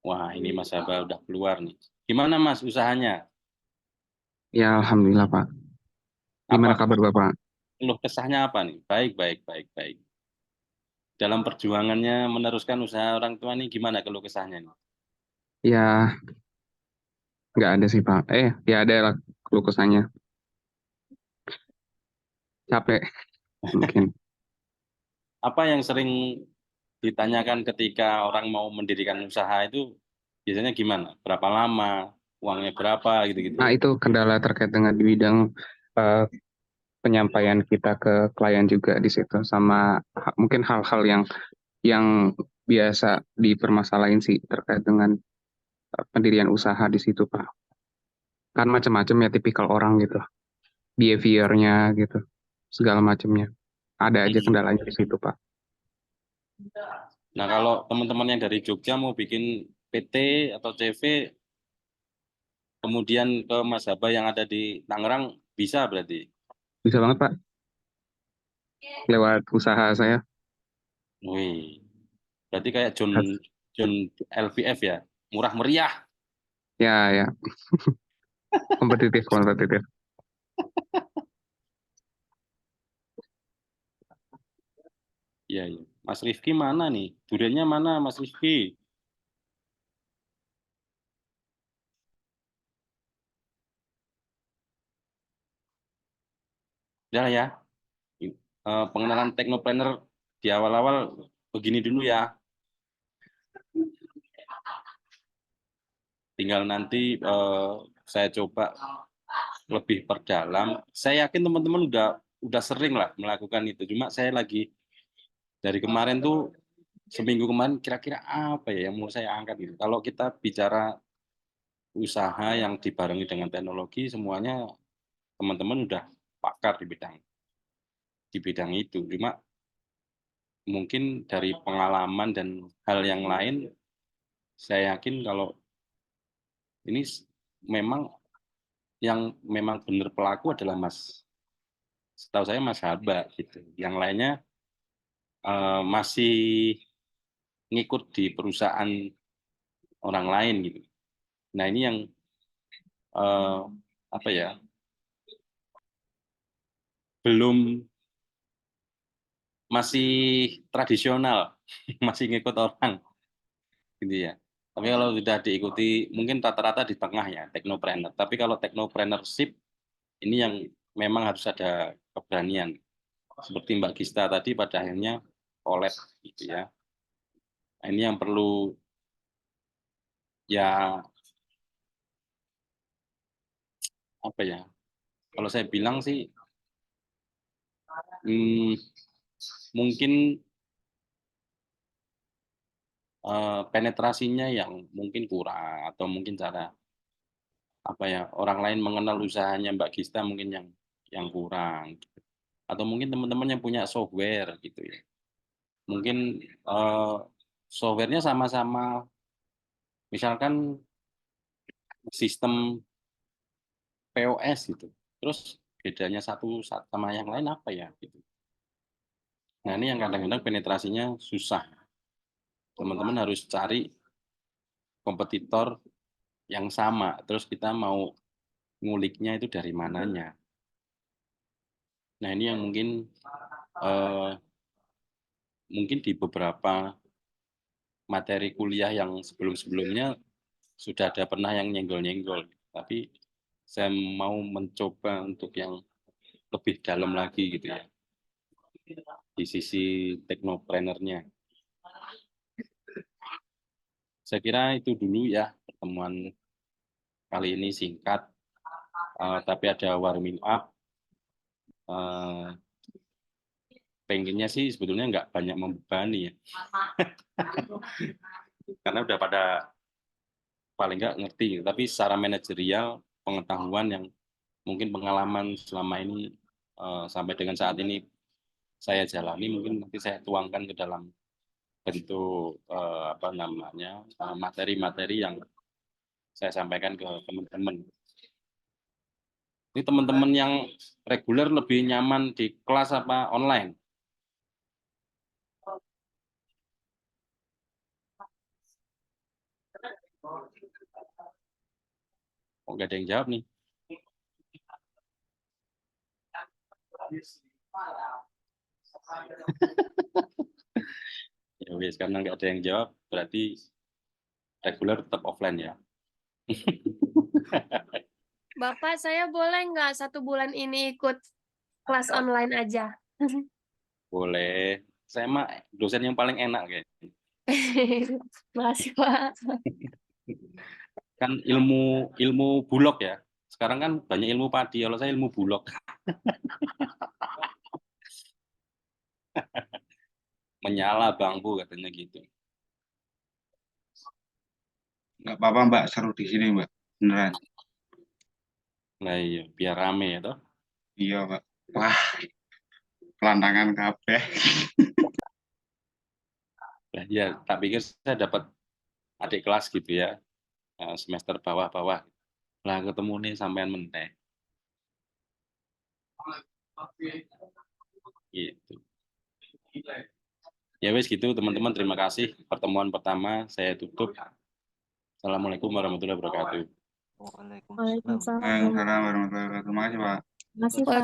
Wah, ini Mas Haba udah keluar nih. Gimana Mas usahanya? Ya, alhamdulillah Pak. Gimana Apa kabar Bapak? keluh kesahnya apa nih? Baik, baik, baik, baik. Dalam perjuangannya meneruskan usaha orang tua nih gimana keluh kesahnya nih? Ya, nggak ada sih Pak. Ya ada lah keluh kesahnya. Capek mungkin. Apa yang sering ditanyakan ketika orang mau mendirikan usaha itu biasanya gimana? Berapa lama? Uangnya berapa gitu-gitu? Nah, itu kendala terkait dengan di bidang eh, penyampaian kita ke klien juga di situ, sama mungkin hal-hal yang biasa dipermasalahin sih terkait dengan pendirian usaha di situ Pak. Kan macam-macam ya tipikal orang gitu, behaviornya gitu, segala macamnya. Ada aja kendalanya di situ Pak. Nah, kalau teman-teman yang dari Jogja mau bikin PT atau CV, kemudian ke Mas Haba yang ada di Tangerang, bisa berarti? Bisa banget Pak, lewat usaha saya. Wih, berarti kayak John John LVF ya, murah meriah. Ya, ya, kompetitif, kompetitif. Iya, iya. Mas Rifki mana nih? Duriannya mana, Mas Rifki? Udah ya, pengenalan teknopreneur di awal-awal begini dulu ya. Tinggal nanti saya coba lebih perdalam. Saya yakin teman-teman udah sering lah melakukan itu. Cuma saya lagi dari kemarin tuh seminggu kemarin kira-kira apa ya yang mau saya angkat gitu. Kalau kita bicara usaha yang dibarengi dengan teknologi, semuanya teman-teman udah pakar di bidang itu. Cuma mungkin dari pengalaman dan hal yang lain, saya yakin kalau ini memang yang memang benar pelaku adalah setahu saya Mas Haba gitu. Yang lainnya masih ngikut di perusahaan orang lain gitu. Nah ini yang apa ya, belum, masih tradisional, masih ngikut orang gitu ya. Tapi kalau sudah diikuti mungkin rata-rata di tengah ya teknopreneur. Tapi kalau teknopreneurship ini yang memang harus ada keberanian. Seperti Mbak Gista tadi pada akhirnya collab gitu ya. Nah, ini yang perlu ya, apa ya? Kalau saya bilang sih mungkin penetrasinya yang mungkin kurang atau mungkin cara apa ya, orang lain mengenal usahanya Mbak Gista mungkin yang kurang gitu. Atau mungkin teman-teman yang punya software gitu ya. Mungkin softwarenya sama-sama, misalkan sistem POS gitu. Terus bedanya satu sama yang lain apa ya gitu. Nah, ini yang kadang-kadang penetrasinya susah. Teman-teman harus cari kompetitor yang sama, terus kita mau nguliknya itu dari mananya. Nah, ini yang mungkin di beberapa materi kuliah yang sebelum-sebelumnya sudah ada pernah yang nyenggol-nyenggol, tapi saya mau mencoba untuk yang lebih dalam lagi gitu ya, di sisi teknoprenernya. Saya kira itu dulu ya pertemuan kali ini singkat, tapi ada warming up. Pengennya sih sebetulnya nggak banyak membebani ya, karena udah pada paling nggak ngerti, tapi secara manajerial pengetahuan yang mungkin pengalaman selama ini sampai dengan saat ini saya jalani, mungkin nanti saya tuangkan ke dalam bentuk materi-materi yang saya sampaikan ke teman-teman. Ini teman-teman yang reguler lebih nyaman di kelas apa online? Oh, nggak ada yang jawab nih. Ya wes, karena nggak ada yang jawab, berarti reguler tetap offline ya. Bapak, saya boleh nggak 1 bulan ini ikut kelas online aja? Boleh. Saya mah dosen yang paling enak kayak. Makasih, Pak. Kan ilmu bulog ya. Sekarang kan banyak ilmu padi, kalau saya ilmu bulog. Menyala bangku katanya gitu. Nggak apa-apa Mbak, seru di sini Mbak, beneran. Nah iya, biar rame ya toh. Iya Mbak. Wah, pelantangan kabeh. Nah, ya, tak pikir saya dapat adik kelas gitu ya, semester bawah-bawah. Lah ketemu nih sampean menteh. Gitu. Ya wes gitu teman-teman, terima kasih. Pertemuan pertama saya tutup. Assalamualaikum warahmatullahi wabarakatuh. Waalaikumsalam. Waalaikumsalam. Waalaikumsalam warahmatullahi wabarakatuh. Terima kasih Pak. Terima kasih, Pak.